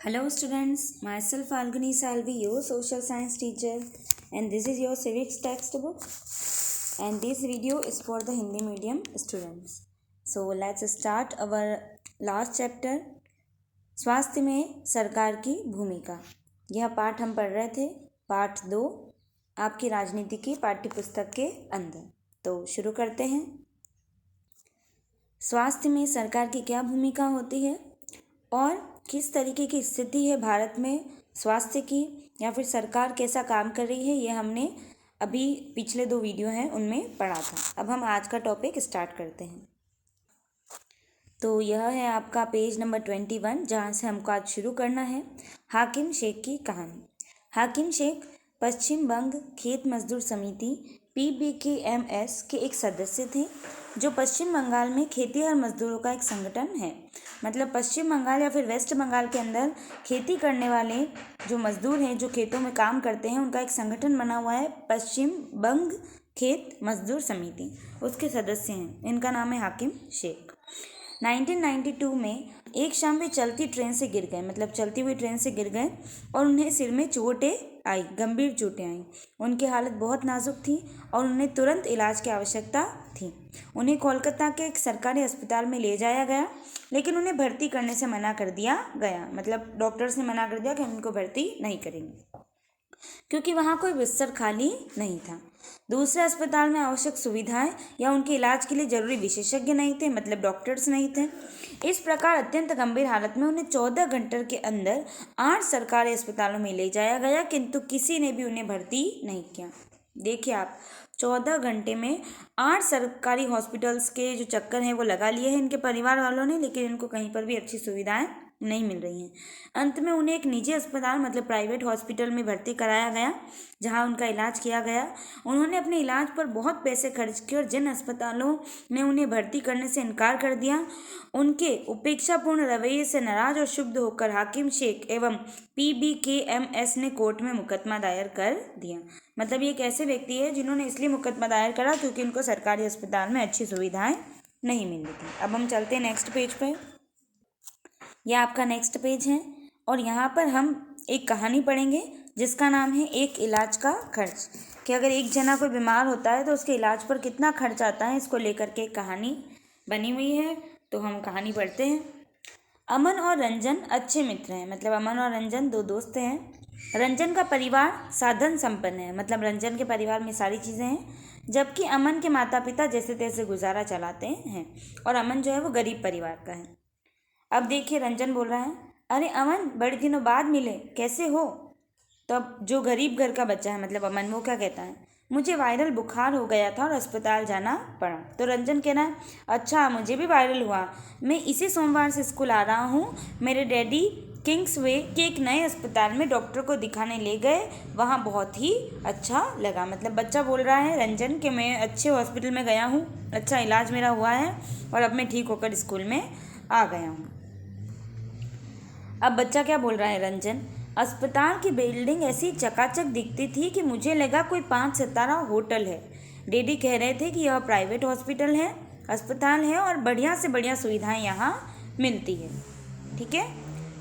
Hello students, myself Falguni Salvi, your social science teacher, and this is your civics textbook, and this video is for the Hindi medium students. So let's start our last chapter, स्वास्थ्य में सरकार की भूमिका। यह पाठ हम पढ़ रहे थे, पाठ 2 आपकी राजनीति की पाठ्य पुस्तक के अंदर। तो शुरू करते हैं। स्वास्थ्य में सरकार की क्या भूमिका होती है और किस तरीके की स्थिति है भारत में स्वास्थ्य की, या फिर सरकार कैसा काम कर रही है, ये हमने अभी पिछले 2 वीडियो हैं उनमें पढ़ा था। अब हम आज का टॉपिक स्टार्ट करते हैं। तो यह है आपका पेज नंबर 21, जहाँ से हमको आज शुरू करना है। हाकिम शेख की कहानी। हाकिम शेख पश्चिम बंग खेत मजदूर समिति PBKMS के एक सदस्य थे, जो पश्चिम बंगाल में खेतीहर मजदूरों का एक संगठन है। मतलब पश्चिम बंगाल या फिर वेस्ट बंगाल के अंदर खेती करने वाले जो मजदूर हैं, जो खेतों में काम करते हैं, उनका एक संगठन बना हुआ है पश्चिम बंग खेत मजदूर समिति। उसके सदस्य हैं, इनका नाम है हाकिम शेख। 1992 में एक शाम वे चलती ट्रेन से गिर गए, मतलब चलती हुई ट्रेन से गिर गए और उन्हें सिर में चोटें आई, गंभीर चोटें आई। उनकी हालत बहुत नाजुक थी और उन्हें तुरंत इलाज की आवश्यकता थी। उन्हें कोलकाता के एक सरकारी अस्पताल में ले जाया गया, लेकिन उन्हें भर्ती करने से मना कर दिया गया। मतलब डॉक्टर्स ने मना कर दिया कि हम उनको भर्ती नहीं करेंगे, क्योंकि वहाँ कोई बिस्तर खाली नहीं था। दूसरे अस्पताल में आवश्यक सुविधाएं या उनके इलाज के लिए जरूरी विशेषज्ञ नहीं थे, मतलब डॉक्टर्स नहीं थे। इस प्रकार अत्यंत गंभीर हालत में उन्हें 14 घंटे के अंदर 8 सरकारी अस्पतालों में ले जाया गया, किंतु किसी ने भी उन्हें भर्ती नहीं किया। देखिए आप, 14 घंटे में 8 सरकारी हॉस्पिटल्स के जो चक्कर हैं वो लगा लिए हैं इनके परिवार वालों ने, लेकिन इनको कहीं पर भी अच्छी सुविधाएं नहीं मिल रही हैं। अंत में उन्हें एक निजी अस्पताल, मतलब प्राइवेट हॉस्पिटल में भर्ती कराया गया, जहां उनका इलाज किया गया। उन्होंने अपने इलाज पर बहुत पैसे खर्च किए और जिन अस्पतालों ने उन्हें भर्ती करने से इनकार कर दिया, उनके उपेक्षापूर्ण रवैये से नाराज और क्षुब्ध होकर हाकिम शेख एवं PBKMS ने कोर्ट में मुकदमा दायर कर दिया। मतलब ये एक ऐसे व्यक्ति है जिन्होंने इसलिए मुकदमा दायर करा क्योंकि उनको सरकारी अस्पताल में अच्छी सुविधाएं नहीं मिल रही थी। अब हम चलते हैं नेक्स्ट पेज पर। यह आपका नेक्स्ट पेज है और यहाँ पर हम एक कहानी पढ़ेंगे जिसका नाम है एक इलाज का खर्च। कि अगर एक जना कोई बीमार होता है तो उसके इलाज पर कितना खर्च आता है, इसको लेकर के एक कहानी बनी हुई है। तो हम कहानी पढ़ते हैं। अमन और रंजन अच्छे मित्र हैं। मतलब अमन और रंजन 2 दोस्त हैं। रंजन का परिवार साधन संपन्न है, मतलब रंजन के परिवार में सारी चीज़ें हैं, जबकि अमन के माता पिता जैसे तैसे गुजारा चलाते हैं और अमन जो है वो गरीब परिवार का है। अब देखिए, रंजन बोल रहा है, अरे अमन, बड़े दिनों बाद मिले, कैसे हो? तो अब जो गरीब घर का बच्चा है, मतलब अमन, वो क्या कहता है, मुझे वायरल बुखार हो गया था और अस्पताल जाना पड़ा। तो रंजन कह रहा है, अच्छा मुझे भी वायरल हुआ, मैं इसी सोमवार से स्कूल आ रहा हूँ। मेरे डैडी किंग्सवे के एक नए अस्पताल में डॉक्टर को दिखाने ले गए, वहाँ बहुत ही अच्छा लगा। मतलब बच्चा बोल रहा है रंजन कि मैं अच्छे हॉस्पिटल में गया हूँ, अच्छा इलाज मेरा हुआ है और अब मैं ठीक होकर स्कूल में आ गया हूँ। अब बच्चा क्या बोल रहा है, रंजन, अस्पताल की बिल्डिंग ऐसी चकाचक दिखती थी कि मुझे लगा कोई 5 सितारा होटल है। डैडी कह रहे थे कि यह प्राइवेट हॉस्पिटल है, अस्पताल है और बढ़िया से बढ़िया सुविधाएं यहाँ मिलती है। ठीक है,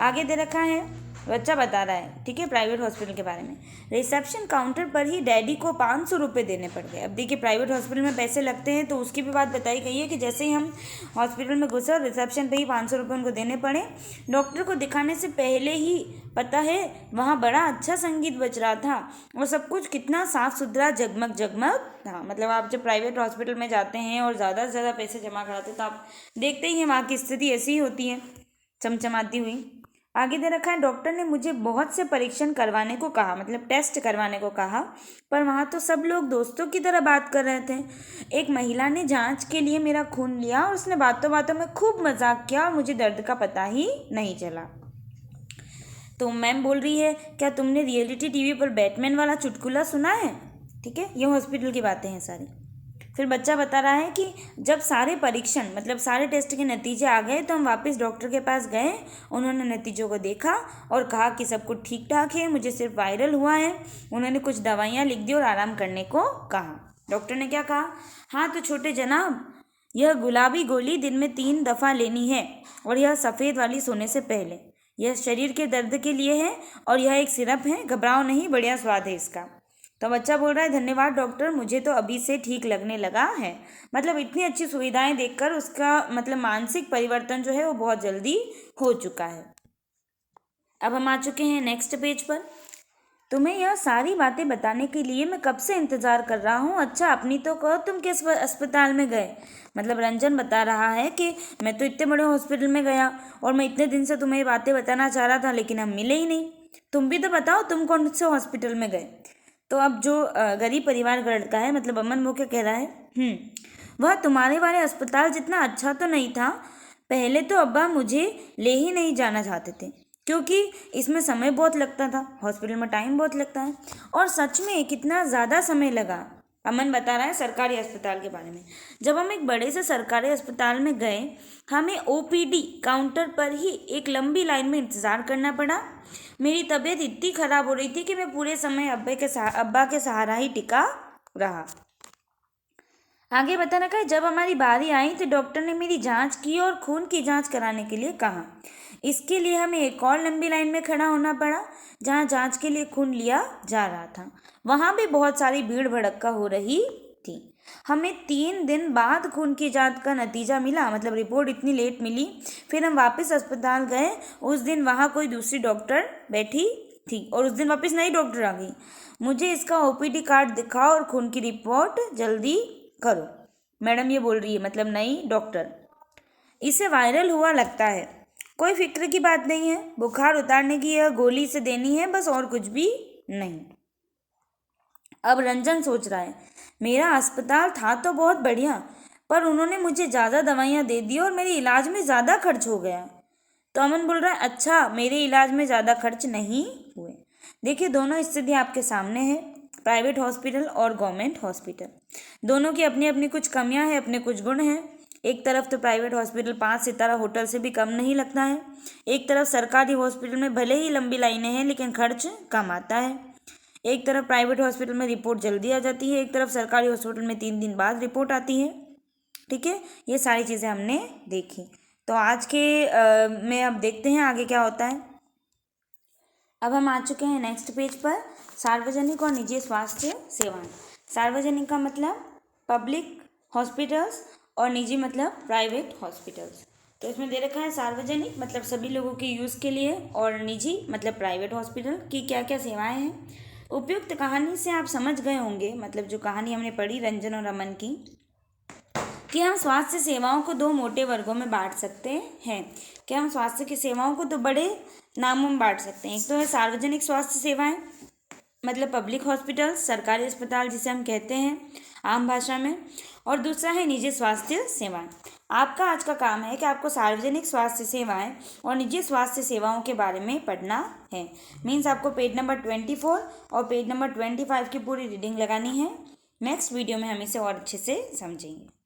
आगे दे रखा है, बच्चा बता रहा है, ठीक है, प्राइवेट हॉस्पिटल के बारे में। रिसेप्शन काउंटर पर ही डैडी को 500 रुपये देने पड़ गए। अब देखिए, प्राइवेट हॉस्पिटल में पैसे लगते हैं, तो उसकी भी बात बताई गई है कि जैसे ही हम हॉस्पिटल में घुसे और रिसेप्शन पे ही 500 रुपये उनको देने पड़े। डॉक्टर को दिखाने से पहले ही पता है वहाँ बड़ा अच्छा संगीत बज रहा था और सब कुछ कितना साफ सुथरा जगमग जगमग था। मतलब आप जब प्राइवेट हॉस्पिटल में जाते हैं और ज़्यादा से ज़्यादा पैसे जमा कराते हैं तो आप देखते ही हैं वहाँ की स्थिति ऐसी ही होती है, चमचमाती हुई। आगे दे रखा है, डॉक्टर ने मुझे बहुत से परीक्षण करवाने को कहा, मतलब टेस्ट करवाने को कहा, पर वहाँ तो सब लोग दोस्तों की तरह बात कर रहे थे। एक महिला ने जांच के लिए मेरा खून लिया और उसने बातों बातों में खूब मजाक किया और मुझे दर्द का पता ही नहीं चला। तो मैम बोल रही है, क्या तुमने रियलिटी टीवी पर बैटमैन वाला चुटकुला सुना है? ठीक है, ये हॉस्पिटल की बातें हैं सारी। फिर बच्चा बता रहा है कि जब सारे परीक्षण, मतलब सारे टेस्ट के नतीजे आ गए तो हम वापस डॉक्टर के पास गए। उन्होंने नतीजों को देखा और कहा कि सब कुछ ठीक ठाक है, मुझे सिर्फ वायरल हुआ है। उन्होंने कुछ दवाइयाँ लिख दी और आराम करने को कहा। डॉक्टर ने क्या कहा, हाँ तो छोटे जनाब, यह गुलाबी गोली दिन में 3 दफ़ा लेनी है और यह सफ़ेद वाली सोने से पहले। यह शरीर के दर्द के लिए है और यह एक सिरप है, घबराओ नहीं, बढ़िया स्वाद है इसका। तो बच्चा बोल रहा है धन्यवाद डॉक्टर, मुझे तो अभी से ठीक लगने लगा है। मतलब इतनी अच्छी सुविधाएं देखकर उसका मतलब मानसिक परिवर्तन जो है वो बहुत जल्दी हो चुका है। अब हम आ चुके हैं नेक्स्ट पेज पर। तुम्हें यह सारी बातें बताने के लिए मैं कब से इंतज़ार कर रहा हूँ। अच्छा अपनी तो कहो, तुम किस अस्पताल में गए। मतलब रंजन बता रहा है कि मैं तो इतने बड़े हॉस्पिटल में गया और मैं इतने दिन से तुम्हें ये बातें बताना चाह रहा था, लेकिन हम मिले ही नहीं। तुम भी तो बताओ तुम कौन से हॉस्पिटल में गए। तो अब जो गरीब परिवार का लड़का है मतलब अमन वो क्या कह रहा है, वह तुम्हारे वाले अस्पताल जितना अच्छा तो नहीं था। पहले तो अब्बा मुझे ले ही नहीं जाना चाहते थे क्योंकि इसमें समय बहुत लगता था, हॉस्पिटल में टाइम बहुत लगता है। और सच में कितना ज़्यादा समय लगा। अमन बता रहा है सरकारी अस्पताल के बारे में। जब हम एक बड़े से सरकारी अस्पताल में गए, हमें ओपीडी काउंटर पर ही एक लंबी लाइन में इंतज़ार करना पड़ा। मेरी तबीयत इतनी ख़राब हो रही थी कि मैं पूरे समय अब्बा के सहारा ही टिका रहा। आगे बताना कहा, जब हमारी बारी आई तो डॉक्टर ने मेरी जांच की और खून की जांच कराने के लिए कहा। इसके लिए हमें एक और लंबी लाइन में खड़ा होना पड़ा जहां जांच के लिए खून लिया जा रहा था। वहां भी बहुत सारी भीड़ भड़क्का हो रही थी। हमें 3 दिन बाद खून की जांच का नतीजा मिला, मतलब रिपोर्ट इतनी लेट मिली। फिर हम वापस अस्पताल गए। उस दिन वहाँ कोई दूसरी डॉक्टर बैठी थी और उस दिन वापस नई डॉक्टर आ गई। मुझे इसका ओपीडी कार्ड दिखाओ और खून की रिपोर्ट जल्दी करो। मैडम ये बोल रही है, मतलब नई डॉक्टर। इसे वायरल हुआ लगता है। कोई फिक्र की बात नहीं है, बुखार उतारने की यह गोली से देनी है बस, और कुछ भी नहीं। अब रंजन सोच रहा है मेरा अस्पताल था तो बहुत बढ़िया, पर उन्होंने मुझे ज़्यादा दवाइयाँ दे दी और मेरे इलाज में ज़्यादा खर्च हो गया। तो अमन बोल रहा है अच्छा मेरे इलाज में ज़्यादा खर्च नहीं हुए। देखिए दोनों स्थिति आपके सामने है, प्राइवेट हॉस्पिटल और गवर्नमेंट हॉस्पिटल। दोनों की अपनी अपनी कुछ कमियां हैं, अपने कुछ गुण हैं। एक तरफ तो प्राइवेट हॉस्पिटल 5 सितारा होटल से भी कम नहीं लगता है। एक तरफ सरकारी हॉस्पिटल में भले ही लंबी लाइनें हैं लेकिन खर्च कम आता है। एक तरफ प्राइवेट हॉस्पिटल में रिपोर्ट जल्दी आ जाती है, एक तरफ सरकारी हॉस्पिटल में 3 दिन बाद रिपोर्ट आती है। ठीक है, ये सारी चीज़ें हमने देखी। तो आज के में अब देखते हैं आगे क्या होता है। अब हम आ चुके हैं नेक्स्ट पेज पर, सार्वजनिक और निजी स्वास्थ्य सेवाएं। सार्वजनिक का मतलब पब्लिक हॉस्पिटल्स और निजी मतलब प्राइवेट हॉस्पिटल्स। तो इसमें दे रखा है सार्वजनिक मतलब सभी लोगों के यूज़ के लिए और निजी मतलब प्राइवेट हॉस्पिटल की क्या क्या सेवाएं हैं। उपयुक्त कहानी से आप समझ गए होंगे, मतलब जो कहानी हमने पढ़ी रंजन और अमन की, कि हम स्वास्थ्य सेवाओं को 2 मोटे वर्गों में बांट सकते हैं। कि हम स्वास्थ्य की सेवाओं को 2 बड़े नामों में बांट सकते हैं। एक तो है सार्वजनिक स्वास्थ्य सेवाएं मतलब पब्लिक हॉस्पिटल, सरकारी अस्पताल जिसे हम कहते हैं आम भाषा में, और दूसरा है निजी स्वास्थ्य सेवाएं। आपका आज का काम है कि आपको सार्वजनिक स्वास्थ्य सेवाएं और निजी स्वास्थ्य सेवाओं के बारे में पढ़ना है। मीन्स आपको पेज नंबर 24 और पेज नंबर 25 की पूरी रीडिंग लगानी है। नेक्स्ट वीडियो में हम इसे और अच्छे से समझेंगे।